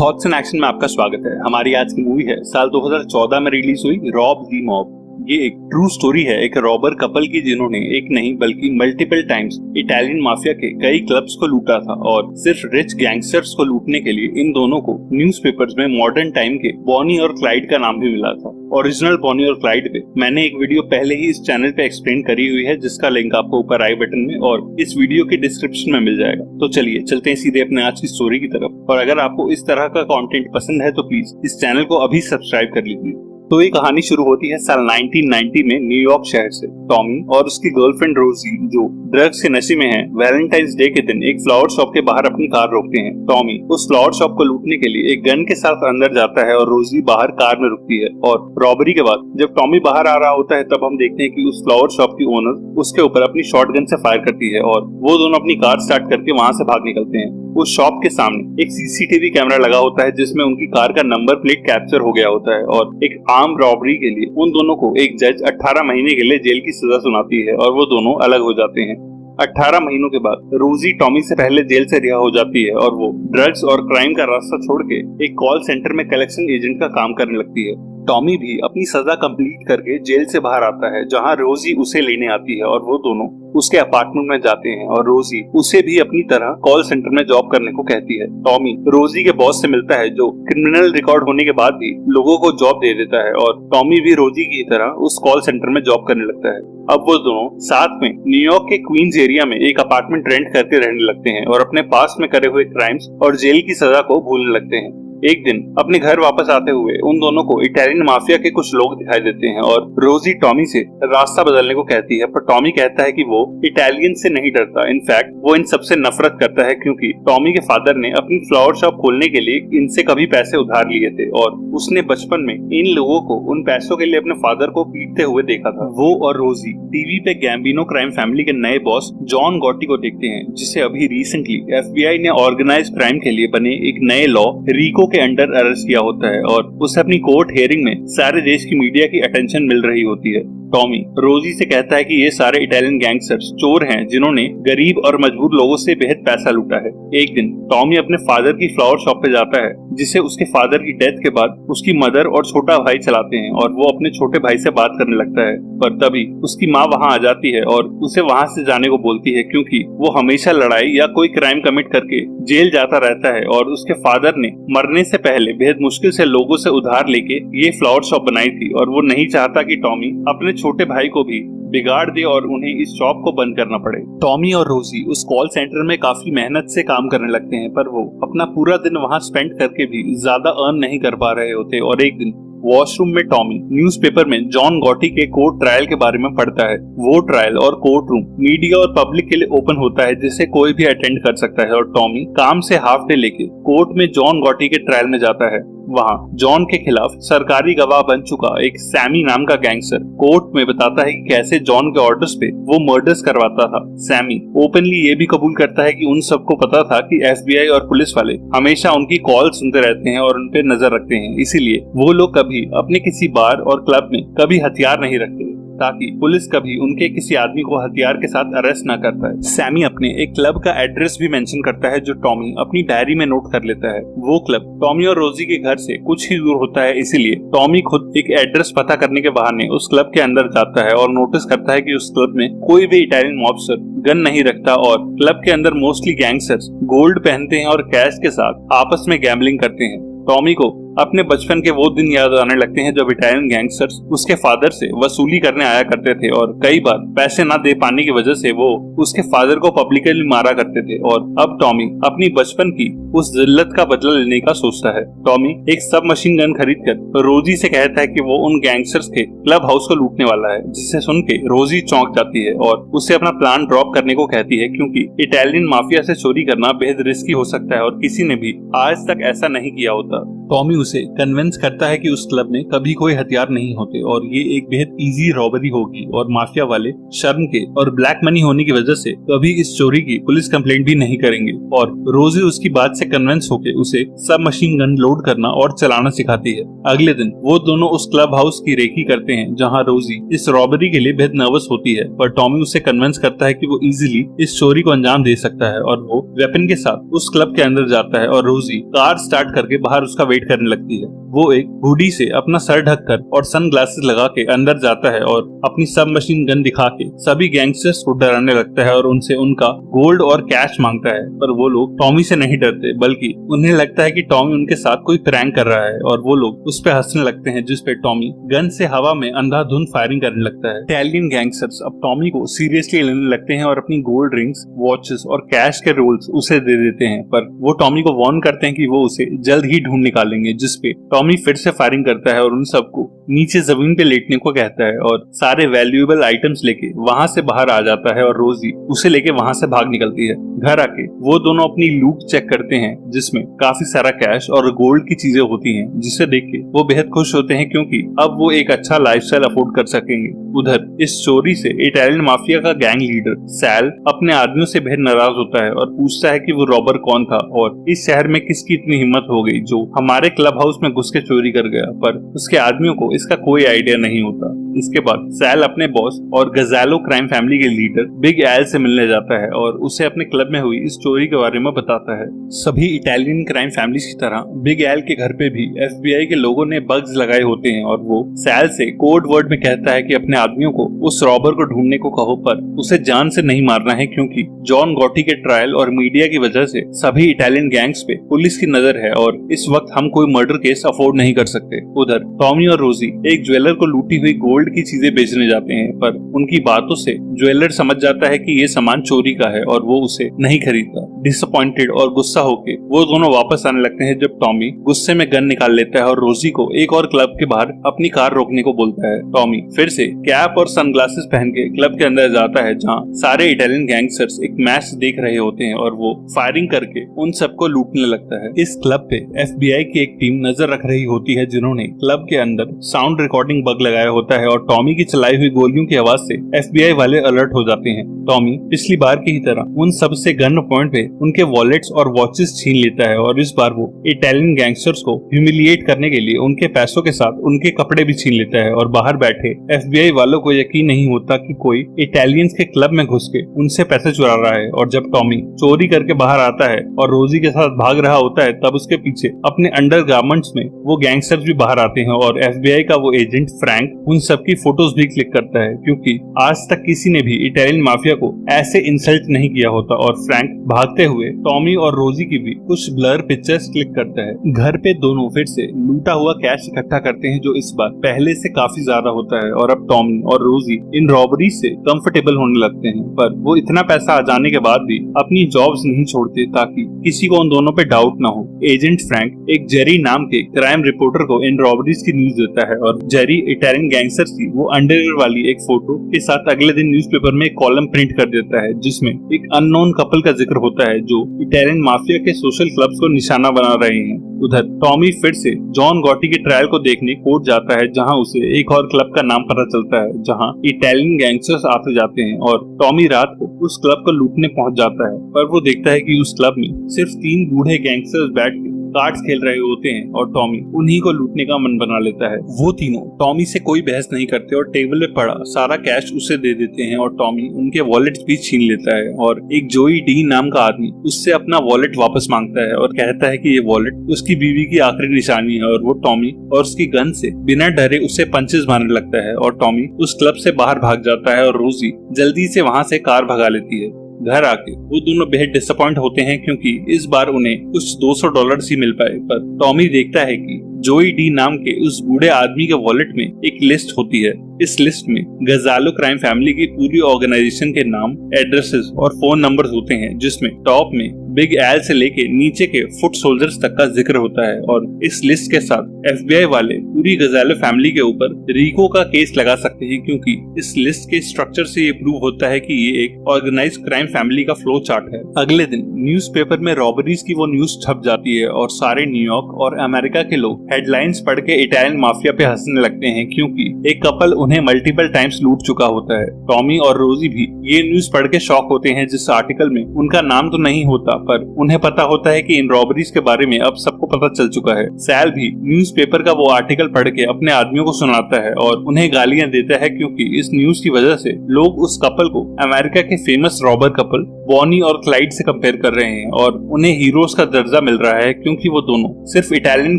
Thoughts and action में आपका स्वागत है। हमारी आज की मूवी है साल 2014 में रिलीज हुई रॉब द मॉब। ये एक ट्रू स्टोरी है एक रॉबर कपल की जिन्होंने एक नहीं बल्कि मल्टीपल टाइम्स इटालियन माफिया के कई क्लब्स को लूटा था और सिर्फ रिच गैंगस्टर्स को लूटने के लिए इन दोनों को न्यूज़पेपर्स में मॉडर्न टाइम के बॉनी और क्लाइड का नाम भी मिला था। ओरिजिनल बॉनी और क्लाइड पे मैंने एक वीडियो पहले ही इस चैनल पे एक्सप्लेन करी हुई है, जिसका लिंक आपको ऊपर आई बटन में और इस वीडियो के डिस्क्रिप्शन में मिल जाएगा। तो चलिए चलते हैं सीधे अपने आज की स्टोरी की तरफ। और अगर आपको इस तरह का कंटेंट पसंद है तो प्लीज इस चैनल को अभी सब्सक्राइब कर लीजिए। तो ये कहानी शुरू होती है साल 1990 में न्यूयॉर्क शहर से। टॉमी और उसकी गर्लफ्रेंड रोजी, जो ड्रग्स के नशे में है, वैलेंटाइंस डे के दिन एक फ्लावर शॉप के बाहर अपनी कार रोकते हैं। टॉमी उस फ्लावर शॉप को लूटने के लिए एक गन के साथ अंदर जाता है और रोजी बाहर कार में रुकती है। और रॉबरी के बाद जब टॉमी बाहर आ रहा होता है तब हम देखते हैं कि उस फ्लावर शॉप की ओनर उसके ऊपर अपनी शॉटगन से फायर करती है और वो दोनों अपनी कार स्टार्ट करके वहां से भाग निकलते हैं। उस शॉप के सामने एक सीसीटीवी कैमरा लगा होता है जिसमें उनकी कार का नंबर प्लेट कैप्चर हो गया होता है और एक आर्म रॉबरी के लिए उन दोनों को एक जज 18 महीने के लिए जेल की सजा सुनाती है और वो दोनों अलग हो जाते हैं। 18 महीनों के बाद रोजी टॉमी से पहले जेल से रिहा हो जाती है और वो ड्रग्स और क्राइम का रास्ता छोड़ के एक कॉल सेंटर में कलेक्शन एजेंट का काम करने लगती है। टॉमी भी अपनी सजा कंप्लीट करके जेल से बाहर आता है, जहां रोजी उसे लेने आती है और वो दोनों उसके अपार्टमेंट में जाते हैं और रोजी उसे भी अपनी तरह कॉल सेंटर में जॉब करने को कहती है। टॉमी रोजी के बॉस से मिलता है जो क्रिमिनल रिकॉर्ड होने के बाद भी लोगों को जॉब दे देता है और टॉमी भी रोजी की तरह उस कॉल सेंटर में जॉब करने लगता है। अब वो दोनों साथ में न्यूयॉर्क के क्वींस एरिया में एक अपार्टमेंट रेंट करके रहने लगते हैं और अपने पास में करे हुए क्राइम्स और जेल की सजा को भूलने लगते हैं। एक दिन अपने घर वापस आते हुए उन दोनों को इटालियन माफिया के कुछ लोग दिखाई देते हैं और रोजी टॉमी से रास्ता बदलने को कहती है, पर टॉमी कहता है कि वो इटालियन से नहीं डरता। इनफैक्ट वो इन सबसे नफरत करता है क्योंकि टॉमी के फादर ने अपनी फ्लावर शॉप खोलने के लिए इनसे कभी पैसे उधार लिए थे और उसने बचपन में इन लोगों को उन पैसों के लिए अपने फादर को पीटते हुए देखा था। वो और रोजी टीवी पे गैम्बिनो क्राइम फैमिली के नए बॉस जॉन गॉटी को देखते हैं, जिसे अभी रिसेंटली FBI ने ऑर्गेनाइज्ड क्राइम के लिए बने एक नए लॉ रिको के अंडर अरेस्ट किया होता है और उसे अपनी कोर्ट हियरिंग में सारे देश की मीडिया की अटेंशन मिल रही होती है। टॉमी रोजी से कहता है कि ये सारे इटालियन गैंगस्टर्स चोर हैं जिन्होंने गरीब और मजबूर लोगों से बेहद पैसा लूटा है। एक दिन टॉमी अपने फादर की फ्लावर शॉप पे जाता है, जिसे उसके फादर की डेथ के बाद उसकी मदर और छोटा भाई चलाते हैं और वो अपने छोटे भाई से बात करने लगता है, पर तभी उसकी माँ वहाँ आ जाती है और उसे वहाँ से जाने को बोलती है क्योंकि वो हमेशा लड़ाई या कोई क्राइम कमिट करके जेल जाता रहता है और उसके फादर ने मरने से पहले बेहद मुश्किल से लोगों से उधार लेके ये फ्लावर शॉप बनाई थी और वो नहीं चाहता कि टॉमी अपने छोटे भाई को भी बिगाड़ दे और उन्हें इस शॉप को बंद करना पड़े। टॉमी और रोजी उस कॉल सेंटर में काफी मेहनत से काम करने लगते हैं, पर वो अपना पूरा दिन वहाँ स्पेंड करके भी ज्यादा अर्न नहीं कर पा रहे होते और एक दिन वॉशरूम में टॉमी न्यूज़पेपर में जॉन गॉटी के कोर्ट ट्रायल के बारे में पढ़ता है। वो ट्रायल और कोर्ट रूम मीडिया और पब्लिक के लिए ओपन होता है, जिसे कोई भी अटेंड कर सकता है और टॉमी काम से हाफ डे लेके कोर्ट में जॉन गॉटी के ट्रायल में जाता है। वहाँ जॉन के खिलाफ सरकारी गवाह बन चुका एक सैमी नाम का गैंगस्टर कोर्ट में बताता है कि कैसे जॉन के ऑर्डर्स पे वो मर्डर्स करवाता था। सैमी ओपनली ये भी कबूल करता है कि उन सबको पता था कि FBI और पुलिस वाले हमेशा उनकी कॉल सुनते रहते हैं और उन पे नजर रखते हैं, इसीलिए वो लोग कभी अपने किसी बार और क्लब में कभी हथियार नहीं रखते ताकि पुलिस कभी उनके किसी आदमी को हथियार के साथ अरेस्ट ना कर पाए। सैमी अपने एक क्लब का एड्रेस भी मेंशन करता है जो टॉमी अपनी डायरी में नोट कर लेता है। वो क्लब टॉमी और रोजी के घर से कुछ ही दूर होता है, इसीलिए टॉमी खुद एक एड्रेस पता करने के बहाने उस क्लब के अंदर जाता है और नोटिस करता है कि उस क्लब में कोई भी इटालियन मॉबस्टर गन नहीं रखता और क्लब के अंदर मोस्टली गैंगस्टर्स गोल्ड पहनते हैं और कैश के साथ आपस में गैम्बलिंग करते हैं। टॉमी को अपने बचपन के वो दिन याद आने लगते हैं जब इटालियन गैंगस्टर्स उसके फादर से वसूली करने आया करते थे और कई बार पैसे ना दे पाने की वजह से वो उसके फादर को पब्लिकली मारा करते थे। और अब टॉमी अपनी बचपन की उस जिल्लत का बदला लेने का सोचता है। टॉमी एक सब मशीन गन खरीद कर रोजी से कहता है कि वो उन गैंगस्टर्स के क्लब हाउस को लूटने वाला है, जिसे सुन के रोजी चौंक जाती है और उसे अपना प्लान ड्रॉप करने को कहती है क्योंकि इटालियन माफिया से चोरी करना बेहद रिस्की हो सकता है और किसी ने भी आज तक ऐसा नहीं किया होता। टॉमी उसे कन्विंस करता है कि उस क्लब में कभी कोई हथियार नहीं होते और ये एक बेहद इजी रॉबरी होगी और माफिया वाले शर्म के और ब्लैक मनी होने की वजह से कभी इस चोरी की पुलिस कंप्लेंट भी नहीं करेंगे। और रोजी उसकी बात से कन्विंस होकर उसे सब मशीन गन लोड करना और चलाना सिखाती है। अगले दिन वो दोनों उस क्लब हाउस की रेकी करते हैं जहाँ रोजी इस रॉबरी के लिए बेहद नर्वस होती है, पर टॉमी उसे कन्विंस करता है कि वो इजीली इस चोरी को अंजाम दे सकता है और वो वेपन के साथ उस क्लब के अंदर जाता है और रोजी कार स्टार्ट करके बाहर उसका वेट करने लगती है। वो एक हुडी से अपना सर ढककर और सन ग्लासेस लगा के अंदर जाता है और अपनी सब मशीन गन दिखा के सभी गैंगस्टर्स को डराने लगता है और उनसे उनका गोल्ड और कैश मांगता है। पर वो लोग टॉमी से नहीं डरते, बल्कि उन्हें लगता है कि टॉमी उनके साथ कोई प्रैंक कर रहा है और वो लोग उस पे हंसने लगते हैं, जिसपे टॉमी गन से हवा में अंधाधुंध फायरिंग करने लगता है। इटालियन गैंगस्टर्स अब टॉमी को सीरियसली लेने लगते हैं और अपनी गोल्ड रिंग्स, वॉचेस और कैश के रोल्स उसे दे देते हैं, पर वो टॉमी को वार्न करते हैं कि वो उसे जल्द ही ढूंढ निकालेंगे, जिसपे टॉमी फिर से फायरिंग करता है और उन सबको नीचे जमीन पे लेटने को कहता है और सारे वैल्यूएबल आइटम्स लेके वहां से बाहर आ जाता है और रोजी उसे लेके वहां से भाग निकलती है। घर आके वो दोनों अपनी लूट चेक करते हैं, जिसमें काफी सारा कैश और गोल्ड की चीजें होती हैं, जिसे देख के वो बेहद खुश होते हैं क्योंकि अब वो एक अच्छा लाइफस्टाइल अफोर्ड कर सकेंगे। उधर इस चोरी से इटालियन माफिया का गैंग लीडर सैल अपने आदमियों से बेहद नाराज होता है और पूछता है कि वो रॉबर कौन था और इस शहर में किसकी इतनी हिम्मत हो गई जो हमारे क्लब हाउस में घुस के चोरी कर गया, पर उसके आदमियों को इसका कोई आइडिया नहीं होता। इसके बाद सैल अपने बॉस और गजालो क्राइम फैमिली के लीडर बिग एल से मिलने जाता है और उसे अपने क्लब में हुई इस चोरी के बारे में बताता है। सभी इटालियन क्राइम फैमिलीज की तरह बिग एल के घर पे भी FBI के लोगों ने बग्स लगाए होते हैं और वो सैल से कोड वर्ड में कहता है कि अपने आदमियों को उस रॉबर को ढूंढने को कहो, पर उसे जान से नहीं मारना है क्योंकि जॉन गॉटी के ट्रायल और मीडिया की वजह से सभी इटालियन गैंग्स पे पुलिस की नजर है और इस वक्त हम कोई मर्डर केस अफोर्ड नहीं कर सकते। उधर टॉमी और रोजी एक ज्वेलर को लूटी हुई गोल्ड की चीजें बेचने जाते हैं, पर उनकी बातों से ज्वेलर समझ जाता है कि ये सामान चोरी का है और वो उसे नहीं खरीदता। डिसअपॉइंटेड और गुस्सा होके वो दोनों वापस आने लगते हैं जब टॉमी गुस्से में गन निकाल लेता है और रोजी को एक और क्लब के बाहर अपनी कार रोकने को बोलता है। टॉमी फिर से कैप और सनग्लासेस पहन के क्लब के अंदर जाता है जहाँ सारे इटालियन गैंगस्टर्स एक मैच देख रहे होते हैं और वो फायरिंग करके उन सबको लूटने लगता है। इस क्लब पे FBI की एक टीम नजर रख रही होती है जिन्होंने क्लब के अंदर साउंड रिकॉर्डिंग बग लगाया होता है और टॉमी की चलाई हुई गोलियों की आवाज से FBI वाले अलर्ट हो जाते हैं। टॉमी पिछली बार की ही तरह उन सब से गन पॉइंट पे उनके वॉलेट्स और वॉचेस छीन लेता है और इस बार वो इटालियन गैंगस्टर्स को ह्यूमिलिएट करने के लिए उनके पैसों के साथ उनके कपड़े भी छीन लेता है और बाहर बैठे FBI वालों को यकीन नहीं होता कि कोई इटालियंस के क्लब में घुस के उनसे पैसे चुरा रहा है। और जब टॉमी चोरी करके बाहर आता है और रोजी के साथ भाग रहा होता है तब उसके पीछे अपने अंडरगारमेंट्स में वो गैंगस्टर्स भी बाहर आते हैं और FBI का वो एजेंट फ्रैंक उन सबकी फोटोज भी क्लिक करता है क्योंकि आज तक किसी ने भी इटालियन माफिया को ऐसे इंसल्ट नहीं किया होता। और फ्रैंक भागते हुए टॉमी और रोजी की भी कुछ ब्लर पिक्चर्स क्लिक करता है। घर पे दोनों फिर से लूटा हुआ कैश इकट्ठा करते हैं जो इस बार पहले से काफी ज्यादा होता है और अब टॉमी और रोजी इन रॉबरी से कंफर्टेबल होने लगते हैं, पर वो इतना पैसा आ जाने के बाद भी अपनी जॉब्स नहीं छोड़ते ताकि किसी को उन दोनों पे डाउट ना हो। एजेंट फ्रैंक एक जेरी नाम के क्राइम रिपोर्टर को इन रॉबरीज की न्यूज देता है और जेरी इटालियन गैंगस्टर्स की वो अंडरवेयर वाली एक फोटो के साथ अगले दिन न्यूज़पेपर में एक कॉलम प्रिंट कर देता है जिसमें एक अननोन कपल का जिक्र होता है जो इटालियन माफिया के सोशल क्लब्स को निशाना बना रहे हैं। उधर टॉमी फिर से जॉन गॉटी के ट्रायल को देखने कोर्ट जाता है जहां उसे एक और क्लब का नाम पता चलता है जहां इटालियन गैंगस्टर्स आते जाते हैं और टॉमी रात को उस क्लब को लूटने पहुंच जाता है, पर वो देखता है कि उस क्लब में सिर्फ 3 बूढ़े गैंगस्टर्स बैठ के कार्ड्स खेल रहे होते हैं और टॉमी उन्हीं को लूटने का मन बना लेता है। वो तीनों टॉमी से कोई बहस नहीं करते और टेबल पे पड़ा सारा कैश उसे दे देते हैं और टॉमी उनके वॉलेट्स भी छीन लेता है और एक जोई डी नाम का आदमी उससे अपना वॉलेट वापस मांगता है और कहता है कि ये वॉलेट उसकी बीवी की आखिरी निशानी है और वो टॉमी और उसकी गन से बिना डरे उसे पंचेस मारने लगता है और टॉमी उस क्लब से बाहर भाग जाता है और रोजी जल्दी से वहाँ से कार भगा लेती है। घर आके वो दोनों बेहद डिसअपॉइंट होते हैं क्योंकि इस बार उन्हें कुछ $200 ही मिल पाए, पर टॉमी देखता है कि जोई डी नाम के उस बूढ़े आदमी के वॉलेट में एक लिस्ट होती है। इस लिस्ट में गजालो क्राइम फैमिली की पूरी ऑर्गेनाइजेशन के नाम, एड्रेसेस और फोन नंबर्स होते हैं जिसमें टॉप में बिग एल से लेके नीचे के फुट सोल्जर्स तक का जिक्र होता है और इस लिस्ट के साथ एफबीआई वाले पूरी गजालो फैमिली के ऊपर रिको का केस लगा सकते हैं, क्योंकि इस लिस्ट के स्ट्रक्चर से ये प्रूव होता है कि ये एक ऑर्गेनाइज क्राइम फैमिली का फ्लो चार्ट है। अगले दिन न्यूज़पेपर में रॉबरीज की वो न्यूज छप जाती है और सारे न्यूयॉर्क और अमेरिका के लोग हेडलाइंस पढ़ के इटालियन माफिया पे हंसने लगते हैं, क्योंकि एक कपल उन्हें मल्टीपल टाइम्स लूट चुका होता है। टॉमी और रोजी भी ये न्यूज पढ़ के शॉक होते हैं, जिस आर्टिकल में उनका नाम तो नहीं होता पर उन्हें पता होता है कि इन रॉबरीज के बारे में अब सबको पता चल चुका है। सैल भी न्यूज़पेपर का वो आर्टिकल पढ़ के अपने आदमियों को सुनाता है और उन्हें गालियां देता है, क्योंकि इस न्यूज की वजह से लोग उस कपल को अमेरिका के फेमस रॉबर कपल बॉनी और क्लाइड से कंपेयर कर रहे हैं और उन्हें हीरोज का दर्जा मिल रहा है, क्योंकि वो दोनों सिर्फ इटालियन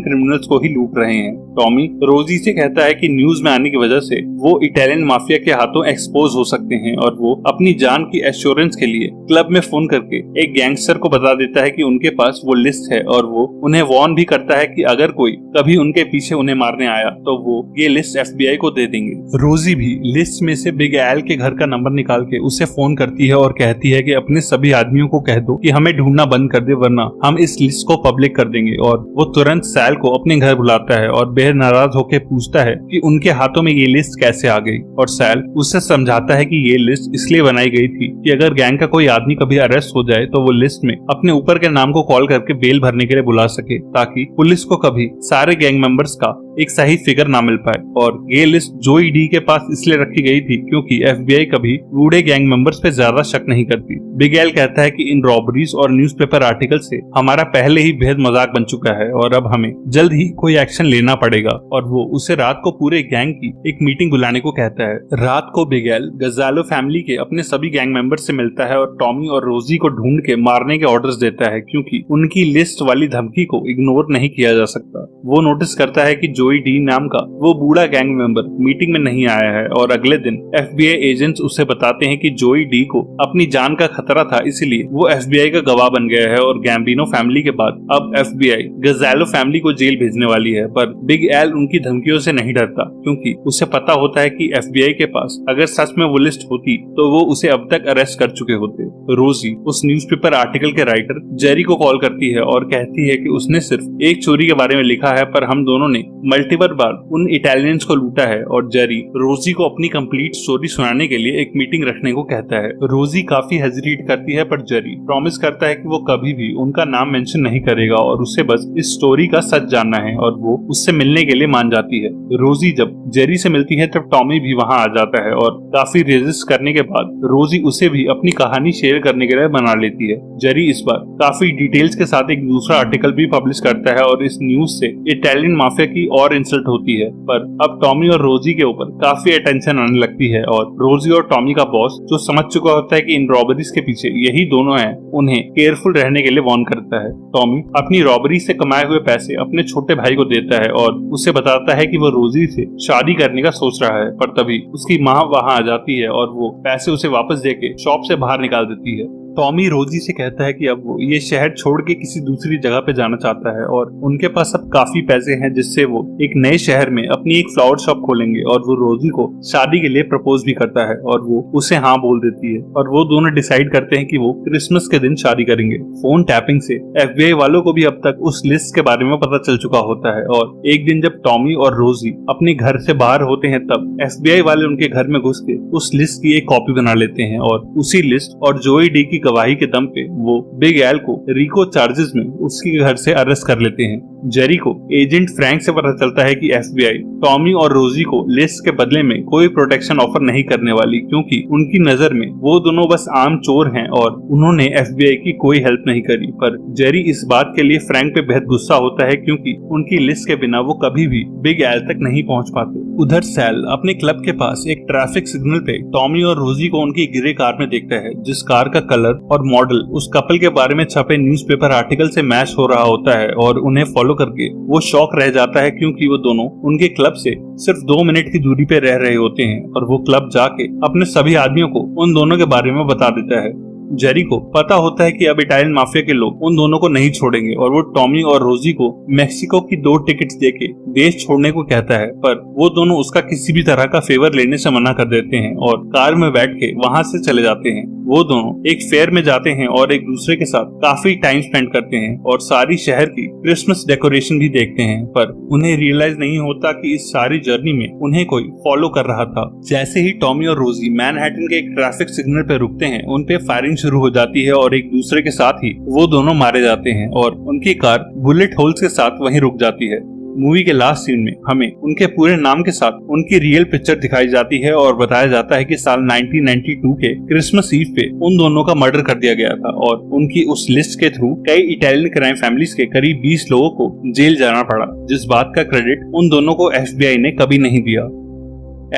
क्रिमिनल्स को ही लूट रहे हैं। टॉमी रोजी से कहता है कि न्यूज में आने की वजह से वो इटालियन माफिया के हाथों एक्सपोज हो सकते हैं और वो अपनी जान की एश्योरेंस के लिए क्लब में फोन करके एक गैंगस्टर को बता देता है कि उनके पास वो लिस्ट है और वो उन्हें वार्न भी करता है कि अगर कोई कभी उनके पीछे उन्हें मारने आया तो वो ये लिस्ट एफबीआई को दे देंगे। रोजी भी लिस्ट में से बिग एल के घर का नंबर निकाल के उसे फोन करती है और कहती है कि अपने सभी आदमियों को कह दो कि हमें ढूंढना बंद कर दे, वरना हम इस लिस्ट को पब्लिक कर देंगे। और वो तुरंत सैल को अपने घर बुलाता है और बेहद नाराज होकर पूछता है कि उनके हाथों में ये लिस्ट कैसे आ गई, और सैल उससे समझाता है कि ये लिस्ट इसलिए बनाई गई थी कि अगर गैंग का कोई आदमी कभी अरेस्ट हो जाए तो वो लिस्ट में अपने ऊपर के नाम को कॉल करके बेल भरने के लिए बुला सके, ताकि पुलिस को कभी सारे गैंग मेंबर्स का एक सही फिगर ना मिल पाए। और ये लिस्ट जोई डी के पास इसलिए रखी गई थी क्योंकि एफबीआई कभी बूढ़े गैंग मेंबर्स पे ज्यादा शक नहीं करती। बिग एल कहता है कि इन रॉबरीज और न्यूज़पेपर आर्टिकल से हमारा पहले ही बेहद मजाक बन चुका है और अब हमें जल्द ही कोई एक्शन लेना पड़ेगा, और वो उसे रात को पूरे गैंग की एक मीटिंग बुलाने को कहता है। रात को बिग एल गजालो फैमिली के अपने सभी गैंग मेंबर्स से मिलता है और टॉमी और रोजी को ढूंढ के मारने के ऑर्डर्स देता है, क्योंकि उनकी लिस्ट वाली धमकी को इग्नोर नहीं किया जा सकता। वो नोटिस करता है कि जोई डी नाम का वो बूढ़ा गैंग मेंबर मीटिंग में नहीं आया है और अगले दिन एफबीआई एजेंट्स उसे बताते हैं कि जोई डी को अपनी जान का खतरा था, इसलिए वो एफबीआई का गवाह बन गया है और गैम्बिनो फैमिली के बाद अब एफबीआई गजालो फैमिली को जेल भेजने वाली है। पर बिग एल उनकी धमकियों से नहीं डरता, क्योंकि उसे पता होता है कि एफबीआई के पास अगर सच में वो लिस्ट होती तो वो उसे अब तक अरेस्ट कर चुके होते। रोजी उस न्यूज़पेपर आर्टिकल के राइटर जेरी को कॉल करती है और कहती है कि उसने सिर्फ एक चोरी के बारे में लिखा है, पर हम दोनों ने मल्टीपल बार उन इटालियंस को लूटा है। और जेरी रोजी को अपनी कंप्लीट स्टोरी सुनाने के लिए एक मीटिंग रखने को कहता है। रोजी काफी हेजिटेट करती है, पर जेरी प्रॉमिस करता है कि वो कभी भी उनका नाम मेंशन नहीं करेगा और उसे बस इस स्टोरी का सच जानना है, और वो उससे मिलने के लिए मान जाती है। रोजी जब जेरी से मिलती है तब टॉमी भी वहाँ आ जाता है और काफी रेजिस्ट करने के बाद रोजी उसे भी अपनी कहानी शेयर करने के लिए मना लेती है। जेरी इस बार काफी डिटेल्स के साथ एक दूसरा आर्टिकल भी पब्लिश करता है और इस न्यूज से इटालियन माफिया की और इंसल्ट होती है। पर अब टॉमी और रोजी के ऊपर काफी अटेंशन आने लगती है और रोजी और टॉमी का बॉस, जो समझ चुका होता है कि इन रॉबरीज के पीछे यही दोनों हैं, उन्हें केयरफुल रहने के लिए वार्न करता है। टॉमी अपनी रॉबरी से कमाए हुए पैसे अपने छोटे भाई को देता है और उसे बताता है कि वो रोजी से शादी करने का सोच रहा है, पर तभी उसकी माँ वहाँ आ जाती है और वो पैसे उसे वापस देके शॉप से बाहर निकाल देती है। टॉमी रोजी से कहता है कि अब वो ये शहर छोड़ के किसी दूसरी जगह पे जाना चाहता है और उनके पास अब काफी पैसे हैं, जिससे वो एक नए शहर में अपनी एक फ्लावर शॉप खोलेंगे। और वो रोजी को शादी के लिए प्रपोज भी करता है और वो उसे हाँ बोल देती है और वो दोनों डिसाइड करते हैं कि वो क्रिसमस के दिन शादी करेंगे। फोन टैपिंग से एफबीआई वालों को भी अब तक उस लिस्ट के बारे में पता चल चुका होता है और एक दिन जब टॉमी और रोजी अपने घर से बाहर होते हैं तब एफबीआई वाले उनके घर में घुस के उस लिस्ट की एक कॉपी बना लेते हैं और उसी लिस्ट और जोई डी की गवाही के दम पे वो बिग एल को रिको चार्जेस में उसके घर से अरेस्ट कर लेते हैं। जेरी को एजेंट फ्रैंक से पता चलता है कि एफबीआई टॉमी और रोजी को लिस्ट के बदले में कोई प्रोटेक्शन ऑफर नहीं करने वाली, क्योंकि उनकी नजर में वो दोनों बस आम चोर हैं और उन्होंने एफबीआई की कोई हेल्प नहीं करी। पर जेरी इस बात के लिए फ्रैंक पे बेहद गुस्सा होता है, क्योंकि उनकी लिस्ट के बिना वो कभी भी बिग एल तक नहीं पहुंच पाते। उधर सैल अपने क्लब के पास एक ट्रैफिक सिग्नल पे टॉमी और रोजी को उनकी ग्रे कार में देखता है, जिस कार का कलर और मॉडल उस कपल के बारे में छपे न्यूज़पेपर आर्टिकल से मैच हो रहा होता है और उन्हें फॉलो करके वो शॉक रह जाता है, क्योंकि वो दोनों उनके क्लब से सिर्फ 2 मिनट की दूरी पे रह रहे होते हैं और वो क्लब जाके अपने सभी आदमियों को उन दोनों के बारे में बता देता है। जेरी को पता होता है कि अब इटालियन माफिया के लोग उन दोनों को नहीं छोड़ेंगे और वो टॉमी और रोजी को मेक्सिको की 2 टिकट्स देके देश छोड़ने को कहता है, पर वो दोनों उसका किसी भी तरह का फेवर लेने से मना कर देते हैं और कार में बैठ के वहाँ से चले जाते हैं। वो दोनों एक फेयर में जाते हैं और एक दूसरे के साथ काफी टाइम स्पेंड करते हैं और सारी शहर की क्रिसमस डेकोरेशन भी देखते हैं, पर उन्हें रियलाइज नहीं होता कि इस सारी जर्नी में उन्हें कोई फॉलो कर रहा था। जैसे ही टॉमी और रोजी मैनहट्टन के एक ट्रैफिक सिग्नल पे रुकते हैं, उन पे फायरिंग शुरू हो जाती है और एक दूसरे के साथ ही वो दोनों मारे जाते हैं और उनकी कार बुलेट होल्स के साथ वहीं रुक जाती है। मूवी के लास्ट सीन में हमें उनके पूरे नाम के साथ उनकी रियल पिक्चर दिखाई जाती है और बताया जाता है कि साल 1992 के क्रिसमस ईव पे उन दोनों का मर्डर कर दिया गया था और उनकी उस लिस्ट के थ्रू कई इटालियन क्राइम फैमिलीज के करीब 20 लोगों को जेल जाना पड़ा, जिस बात का क्रेडिट उन दोनों को FBI ने कभी नहीं दिया।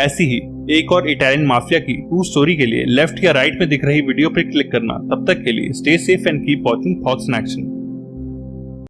ऐसी ही एक और इटालियन माफिया की ट्रू स्टोरी के लिए लेफ्ट या राइट में दिख रही वीडियो पर क्लिक करना। तब तक के लिए stay safe and keep watching thoughts in action.